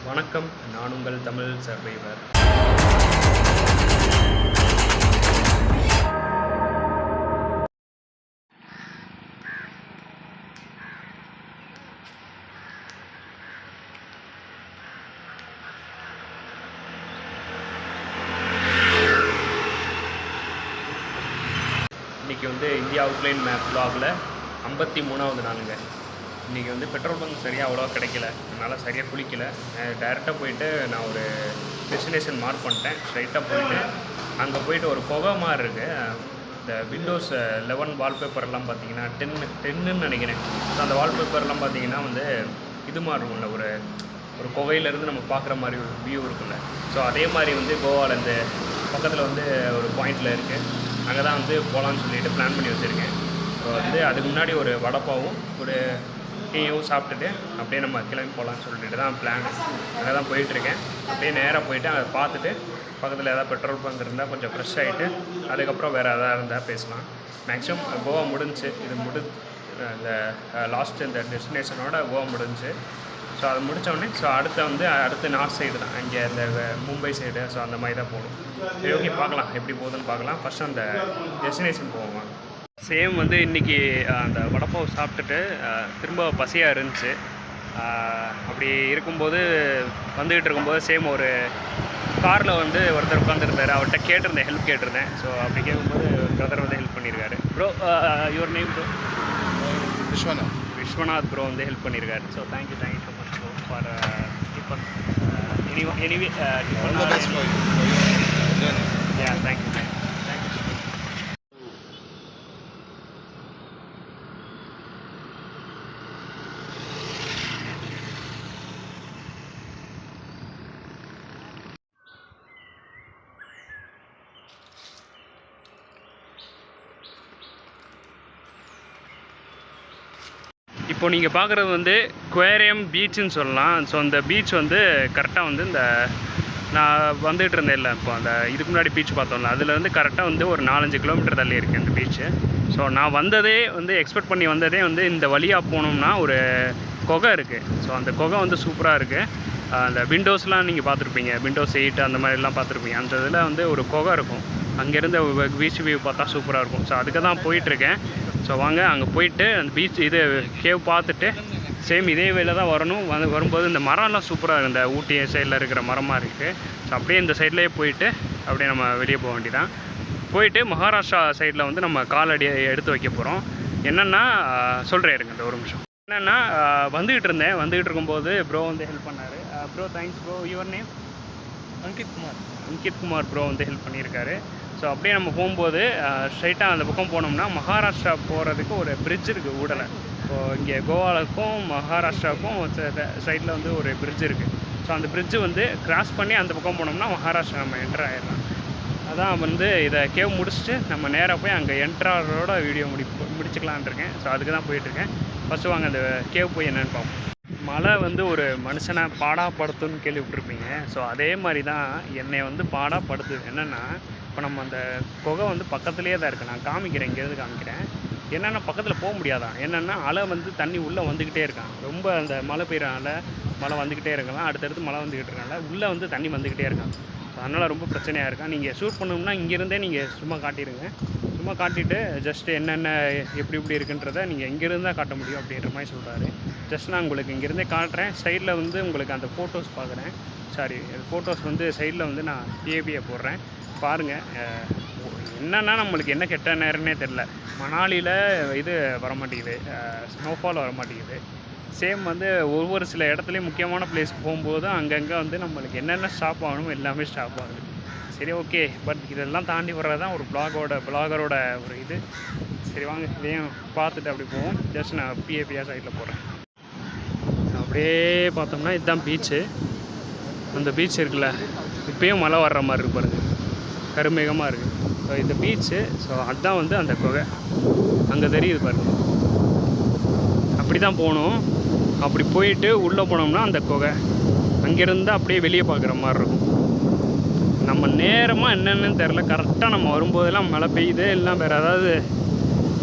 வணக்கம், நான் உங்கள் தமிழ் சர்வைவர். இன்றைக்கி இந்தியா அவுட்லைன் மேப் vlogல 53வது நாளுங்க. இன்றைக்கி பெட்ரோல் பங்க் சரியாக அவ்வளோவா கிடைக்கல, அதனால் சரியாக குளிக்கலை. டேரெக்டாக போயிட்டு நான் ஒரு டெஸ்டினேஷன் மார்க் பண்ணிட்டேன். ஸ்ட்ரைட்டாக போயிட்டு அங்கே போயிட்டு ஒரு குகை மாதிரி இருக்குது. இந்த விண்டோஸ் 11 வால்பேப்பர்லாம் பார்த்தீங்கன்னா 10ன்னு நினைக்கிறேன். ஸோ அந்த வால்பேப்பர்லாம் பார்த்தீங்கன்னா இது மாதிரி இருக்கும்ல, ஒரு குகையிலேருந்து நம்ம பார்க்குற மாதிரி ஒரு வியூ இருக்குல்ல. ஸோ அதே மாதிரி கோவாவில் இந்த பக்கத்தில் ஒரு பாயிண்டில் இருக்குது. அங்கே தான் போகலான்னு சொல்லிட்டு பிளான் பண்ணி வச்சுருக்கேன். ஸோ அதுக்கு முன்னாடி ஒரு வடைப்பாவும் ஒரு டீயும் சாப்பிட்டுட்டு அப்படியே நம்ம கிளம்பி போகலான்னு சொல்லிட்டு தான் பிளான். அங்கே தான் போயிட்டுருக்கேன். அப்படியே நேராக போயிட்டு அதை பார்த்துட்டு பக்கத்தில் எதாவது பெட்ரோல் பங்க் இருந்தால் கொஞ்சம் ஃப்ரெஷ் ஆகிட்டு அதுக்கப்புறம் வேறு எதாவது இருந்தால் பேசலாம். மேக்ஸிமம் கோவா முடிஞ்சு இந்த லாஸ்ட்டு இந்த டெஸ்டினேஷனோட கோவா முடிஞ்சு. ஸோ அதை முடித்தோடனே அடுத்து நார்த் சைடு தான், இங்கே இந்த மும்பை சைடு. ஸோ அந்த மாதிரி தான் போகணும். சரி, ஓகே, பார்க்கலாம் எப்படி போகுதுன்னு பார்க்கலாம். ஃபஸ்ட்டு அந்த டெஸ்டினேஷன் போவோம். சேம் இன்றைக்கி அந்த வடைப்பாவு சாப்பிட்டுட்டு திரும்ப பசியாக இருந்துச்சு. அப்படி இருக்கும்போது வந்துக்கிட்டு இருக்கும்போது சேம் ஒரு காரில் ஒருத்தர் உட்காந்துருந்தார். அவர்கிட்ட கேட்டிருந்தேன், ஹெல்ப் கேட்டிருந்தேன். ஸோ அப்படி கேட்கும்போது பிரதர் ஹெல்ப் பண்ணியிருக்காரு. Bro, your name bro? Viswanath bro help பண்ணியிருக்காரு. So thank you so much bro for tiffin. Anyway thank you. இப்போ நீங்கள் பார்க்குறது குவேரியம் பீச்சுன்னு சொல்லலாம். ஸோ அந்த பீச் கரெக்டாக இந்த நான் வந்துகிட்டு இருந்தேன் இல்லை, இப்போ அந்த இதுக்கு முன்னாடி பீச் பார்த்தோம்ல, அதில் கரெக்டாக ஒரு 4-5 கிலோமீட்டர் தள்ளி இருக்குது இந்த பீச்சு. ஸோ நான் வந்ததே எக்ஸ்பெக்ட் பண்ணி வந்ததே இந்த வழியாக போனோம்னா ஒரு குகை இருக்குது. ஸோ அந்த குகை சூப்பராக இருக்குது. அந்த விண்டோஸ்லாம் நீங்கள் பார்த்துருப்பீங்க, விண்டோஸ் 8 அந்த மாதிரிலாம் பார்த்துருப்பீங்க. அந்த இதில் ஒரு குகை இருக்கும். அங்கேருந்து பீச் வியூ பார்த்தா சூப்பராக இருக்கும். ஸோ அதுக்கு தான் போயிட்டுருக்கேன். ஸோ வாங்க அங்கே போயிட்டு அந்த பீச் கேவ் பார்த்துட்டு சேம் இதே வேலையில் தான் வரணும். வரும்போது இந்த மரம்லாம் சூப்பராக இருக்குது. இந்த ஊட்டி சைடில் இருக்கிற மரமாக இருக்குது. ஸோ அப்படியே இந்த சைட்லேயே போயிட்டு அப்படியே நம்ம வெளியே போக வேண்டியதான். போயிட்டு மகாராஷ்டிரா சைடில் நம்ம காலடி எடுத்து வைக்க போகிறோம். என்னென்னா சொல்கிறேன் இருங்க, இந்த ஒரு நிமிஷம். என்னென்னா வந்துக்கிட்டு இருக்கும்போது ப்ரோ ஹெல்ப் பண்ணார். Bro thanks bro. Your name? Ankit Kumar bro help பண்ணியிருக்காரு. ஸோ அப்படியே நம்ம போகும்போது ஸ்ட்ரைட்டாக அந்த பக்கம் போனோம்னா மகாராஷ்டிரா போகிறதுக்கு ஒரு பிரிட்ஜ் இருக்குது ஊடலை. ஸோ இங்கே கோவாவுக்கும் மகாராஷ்டிராவுக்கும் சைடில் ஒரு பிரிட்ஜ் இருக்குது. ஸோ அந்த பிரிட்ஜு கிராஸ் பண்ணி அந்த பக்கம் போனோம்னா மகாராஷ்டிரா நம்ம என்டர் ஆகிடலாம். அதான் இதை கேவ் முடிச்சுட்டு நம்ம நேராக போய் அங்கே என்ட்ராரோட வீடியோ முடிச்சுக்கலான் இருக்கேன். ஸோ அதுக்கு தான் போயிட்டுருக்கேன். ஃபஸ்ட்டு வாங்க அந்த கேவ் போய் என்னென்னு பார்ப்போம். மழை ஒரு மனுஷனை பாடாப்படுத்துன்னு கேள்விப்பட்டிருப்பீங்க. ஸோ அதே மாதிரி தான் என்னை பாடாப்படுத்துது. என்னென்னா இப்போ நம்ம அந்த குகை பக்கத்துலேயே தான் இருக்குது. நான் காமிக்கிறேன், இங்கேருந்து காமிக்கிறேன். என்னென்னா பக்கத்தில் போக முடியாதான். என்னென்னா அலை தண்ணி உள்ளே வந்துக்கிட்டே இருக்கான். ரொம்ப அந்த மழை பெய்யறனால மழை வந்துக்கிட்டே இருக்கலாம். அடுத்தடுத்து மழை வந்துக்கிட்டு இருக்கனால உள்ளே தண்ணி வந்துக்கிட்டே இருக்கான். ஸோ அதனால் ரொம்ப பிரச்சனையாக இருக்கா. நீங்கள் ஷூட் பண்ணணும்னா இங்கேருந்தே நீங்கள் சும்மா காட்டிடுங்க. சும்மா காட்டிட்டு ஜஸ்ட்டு என்னென்ன எப்படி இருக்குன்றதை நீங்கள் இங்கேருந்து தான் காட்ட முடியும் அப்படின்ற மாதிரி சொல்கிறாரு. ஜஸ்ட் நான் உங்களுக்கு இங்கேருந்தே காட்டுறேன். சைடில் உங்களுக்கு அந்த ஃபோட்டோஸ் பார்க்குறேன். சாரி, ஃபோட்டோஸ் சைடில் நான் பிஏபியை போடுறேன் பாருங்கள். என்னென்னா நம்மளுக்கு என்ன கெட்ட நேரம்னே தெரில. மணாலியில் இது வரமாட்டேங்குது, ஸ்னோஃபால் வரமாட்டேங்குது. சேம் ஒவ்வொரு சில இடத்துலையும் முக்கியமான பிளேஸ் போகும்போது அங்கங்கே நம்மளுக்கு என்னென்ன ஸ்டாப் ஆகணும் எல்லாமே ஸ்டாப் ஆகுது. சரி, ஓகே. பட் இதெல்லாம் தாண்டி வர்றது தான் ஒரு பிளாகரோட ஒரு இது. சரி வாங்க, இதையும் பார்த்துட்டு அப்படி போவோம். ஜஸ்ட் நான் பிஏபியாக சைடில் போகிறேன். அப்படியே பார்த்தோம்னா இதுதான் பீச்சு. அந்த பீச் இருக்குல்ல, இப்போயும் மழை வர்ற மாதிரி இருக்கு பாருங்கள், கருமேகமாக இருக்குது. ஸோ இந்த பீச்சு. ஸோ அதுதான் அந்த குகை அங்கே தெரியுது பாருங்கள். அப்படி தான் போகணும். அப்படி போயிட்டு உள்ளே போனோம்னா அந்த குகை அங்கேருந்து அப்படியே வெளியே பார்க்குற மாதிரி இருக்கும். நம்ம நேரமாக என்னென்னு தெரில. கரெக்டாக நம்ம வரும்போதெல்லாம் மழை பெய்யுது, எல்லாம் வேறு ஏதாவது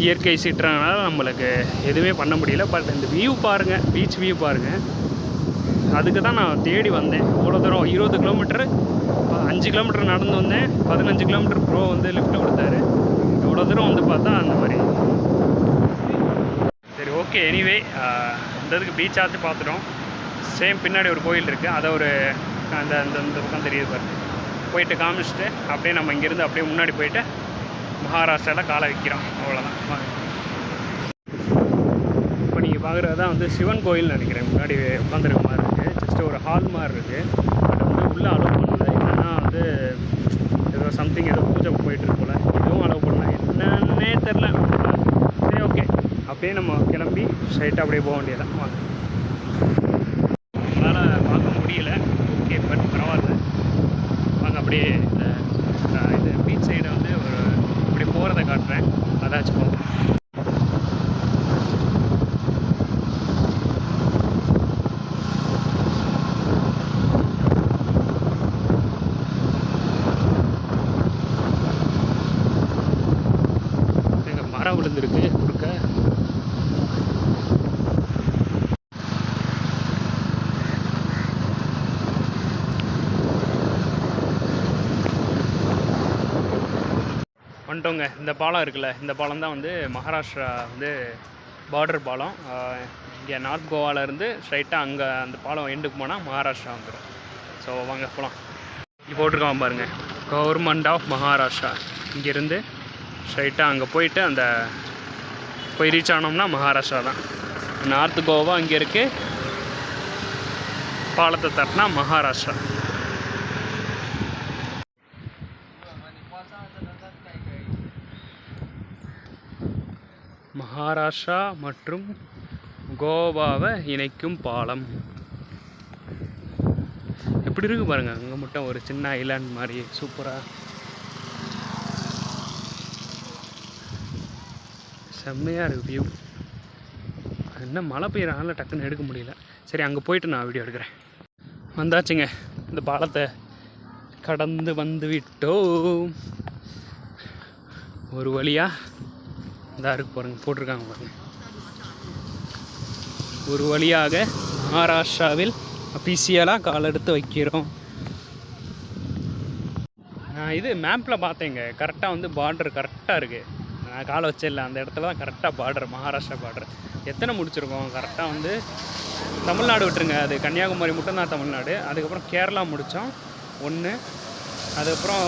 இயற்கை சீற்றனால நம்மளுக்கு எதுவுமே பண்ண முடியல. பட் இந்த வியூ பாருங்கள், பீச் வியூ பாருங்கள், அதுக்கு தான் நான் தேடி வந்தேன். இவ்வளோ தூரம் 20 கிலோமீட்டரு, 5 கிலோமீட்டர் நடந்து வந்தேன். 15 கிலோமீட்டர் ப்ரோ வந்து லிஃப்ட் கொடுத்தாரு. இவ்வளோ தூரம் வந்து பார்த்தா அந்த மாதிரி. சரி ஓகே, எனிவே இந்த இதுக்கு பீச் ஆச்சு பார்த்துட்டோம். சேம் பின்னாடி ஒரு கோயில் இருக்குது, அதை ஒரு அந்த அந்த இந்த பக்கம் தெரியுது பாருங்க, போயிட்டு காமிச்சிட்டு அப்படியே நம்ம இங்கேருந்து அப்படியே முன்னாடி போயிட்டு மகாராஷ்டிராவில் காலை வைக்கிறோம். அவ்வளோதான். இப்போ நீங்கள் பார்க்குறது தான் வந்து சிவன் கோயில்னு நினைக்கிறேன். முன்னாடி உட்காந்துருக்க மாதிரி இருக்குது. ஜஸ்ட்டு ஒரு ஹால் மாதிரி இருக்குது. பட் வந்து உள்ளே அலோவ் பண்ணல. என்னென்னா வந்து ஏதோ சம்திங் ஏதோ பூஜை போயிட்டுருக்கு போல். இதுவும் அலோவ் பண்ணல, என்னன்னே தெரில. சரி ஓகே, அப்படியே நம்ம கிளம்பி ஸ்ட்ரைட்டாக அப்படியே போக வேண்டியதான். வாங்க. நம்மளால் பார்க்க முடியல, ஓகே, பட் பரவாயில்ல. வாங்க அப்படியே இந்த பீச் சைடை வந்து ஒரு அப்படி போகிறத காட்டுறேன், அதாச்சும் போகும். எங்கள் மரம் விழுந்துருக்கு குறுக்க. வந்துட்டோங்க. இந்த பாலம் இருக்குல்ல, இந்த பாலம் தான் வந்து மகாராஷ்டிரா வந்து பார்டர் பாலம். இங்கே நார்த் கோவாலேருந்து ஸ்ட்ரைட்டாக அங்கே அந்த பாலம் எண்டுக்கு போனால் மகாராஷ்டிரா வந்துடும். ஸோ வாங்க போகலாம். இங்கே போட்டிருக்கான் பாருங்கள், கவர்மெண்ட் ஆஃப் மகாராஷ்டிரா. இங்கேருந்து ஸ்ட்ரைட்டாக அங்கே போயிட்டு அந்த போய் ரீச் ஆனோம்னா மகாராஷ்டிரா தான். நார்த் கோவா இங்கே இருக்குது, பாலத்தை தட்டினா மகாராஷ்டிரா. மகாராஷ்டிரா மற்றும் கோவாவை இணைக்கும் பாலம். எப்படி இருக்கு பாருங்கள், அங்கே மட்டும் ஒரு சின்ன ஐலாண்ட் மாதிரி சூப்பராக செம்மையாக இருக்குது வியூ. என்ன மழை பெய்யறனால டக்குன்னு எடுக்க முடியல. சரி, அங்கே போயிட்டு நான் வீடியோ எடுக்கிறேன். வந்தாச்சுங்க, இந்த பாலத்தை கடந்து வந்து விட்டோம். ஒரு வழியாக இந்த இருக்கு பாருங்க, போட்டிருக்காங்க பாருங்க. ஒரு வழியாக மகாராஷ்டிராவில் அஃபிஷியலாக கால் எடுத்து வைக்கிறோம். நான் இது மேப்பில் பார்த்தேங்க, கரெக்டாக வந்து பார்டர் கரெக்டாக இருக்குது. நான் காலை வச்சிடல அந்த இடத்துல தான் கரெக்டாக பார்டர், மகாராஷ்டிரா பார்டர். எத்தனை முடிச்சிருக்கோம் கரெக்டாக வந்து தமிழ்நாடு விட்டுருங்க, அது கன்னியாகுமரி மட்டும்தான் தமிழ்நாடு. அதுக்கப்புறம் கேரளா முடித்தோம் 1, அதுக்கப்புறம்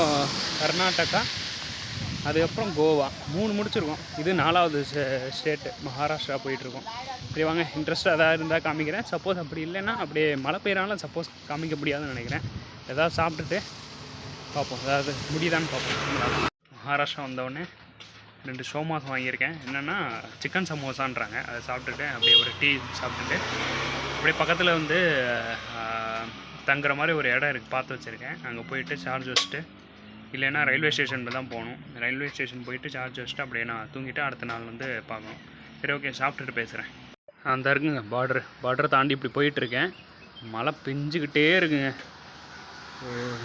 கர்நாடகா, அதுக்கப்புறம் கோவா 3 முடிச்சிருக்கோம். இது 4வது ஸ்டேட்டு மகாராஷ்டிரா போயிட்டுருக்கோம். சரி வாங்க, இன்ட்ரெஸ்ட்டாக எதாவது இருந்தால் காமிக்கிறேன். சப்போஸ் அப்படி இல்லைன்னா அப்படியே மழை பெய்யறனால சப்போஸ் காமிக்க முடியாதுன்னு நினைக்கிறேன். எதாவது சாப்பிட்டுட்டு பார்ப்போம், அதாவது முடியுதான்னு பார்ப்போம். மகாராஷ்டிரா வந்தவுடனே 2 ஷோமாஸ் வாங்கியிருக்கேன். என்னென்னா சிக்கன் சமோசான்றாங்க, அதை சாப்பிட்டுட்டு அப்படியே ஒரு டீ சாப்பிட்டுட்டு அப்படியே பக்கத்தில் வந்து தங்குற மாதிரி ஒரு இடம் இருக்குது, பார்த்து வச்சுருக்கேன். அங்கே போயிட்டு சார்ஜ் வச்சுட்டு, இல்லைன்னா ரயில்வே ஸ்டேஷனில் தான் போகணும். ரயில்வே ஸ்டேஷன் போயிட்டு சார்ஜ் வச்சுட்டு அப்படியே நான் தூங்கிட்டு அடுத்த நாள் வந்து பார்க்கணும். சரி ஓகே, சாப்பிட்டுட்டு பேசுகிறேன். அந்த இருக்குங்க பார்டரை தாண்டி இப்படி போயிட்டுருக்கேன். மழை பெஞ்சிக்கிட்டே இருக்குங்க.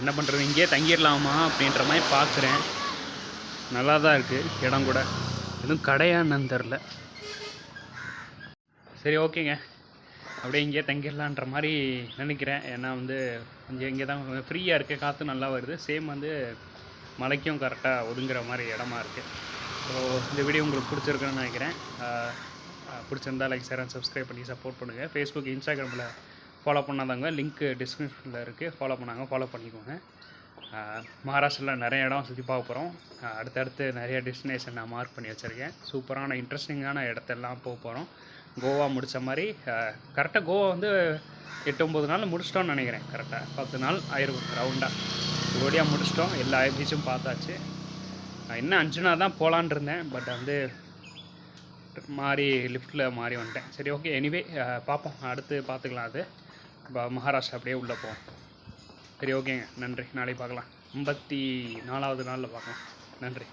என்ன பண்ணுறது, இங்கேயே தங்கிடலாமா அப்படின்ற மாதிரி பார்க்குறேன். நல்லா தான் இருக்குது இடம் கூட, எதுவும் கடையான்னு தெரில. சரி ஓகேங்க, அப்படியே இங்கேயே தங்கிடலான்ற மாதிரி நினைக்கிறேன். ஏன்னா வந்து இங்கே தான் ஃப்ரீயாக இருக்குது, காற்று நல்லா வருது. சேம் வந்து மழைக்கும் கரெக்டாக ஒதுங்குற மாதிரி இடமா இருக்குது. ஸோ இந்த வீடியோ உங்களுக்கு பிடிச்சிருக்குன்னு நினைக்கிறேன். பிடிச்சிருந்தா லைக், ஷேர் அண்ட் சப்ஸ்கிரைப் பண்ணி சப்போர்ட் பண்ணுங்கள். ஃபேஸ்புக், இன்ஸ்டாகிராமில் ஃபாலோ பண்ணாதவங்க லிங்க் டிஸ்கிரிப்ஷனில் இருக்குது, ஃபாலோ பண்ணாங்க, ஃபாலோ பண்ணிக்கோங்க. மகாராஷ்டிராவில் நிறைய இடம் சுற்றி பார்க்க போகிறோம். அடுத்தடுத்து நிறைய டெஸ்டினேஷன் நான் மார்க் பண்ணி வச்சுருக்கேன். சூப்பரான இன்ட்ரெஸ்டிங்கான இடத்தெல்லாம் போக போகிறோம். கோவா முடித்த மாதிரி கரெக்டாக கோவா வந்து 8-9 நாள் முடிச்சிட்டோன்னு நினைக்கிறேன். கரெக்டாக 10 நாள் ஆயிருக்கும் ரவுண்டாக. ஒடியாக முடிச்சிட்டோம், எல்லா பீச்சும் பார்த்தாச்சு. இன்னும் 5 நாள் தான் போகலான் இருந்தேன், பட் வந்து மாறி லிஃப்ட்டில் மாறி வந்துட்டேன். சரி ஓகே, எனிவே பார்ப்போம், அடுத்து பார்த்துக்கலாம். அது மகாராஷ்டிரா அப்படியே உள்ளே போவோம். சரி ஓகேங்க, நன்றி. நாளைக்கு பார்க்கலாம். 54வது நாளில் பார்க்கலாம். நன்றி.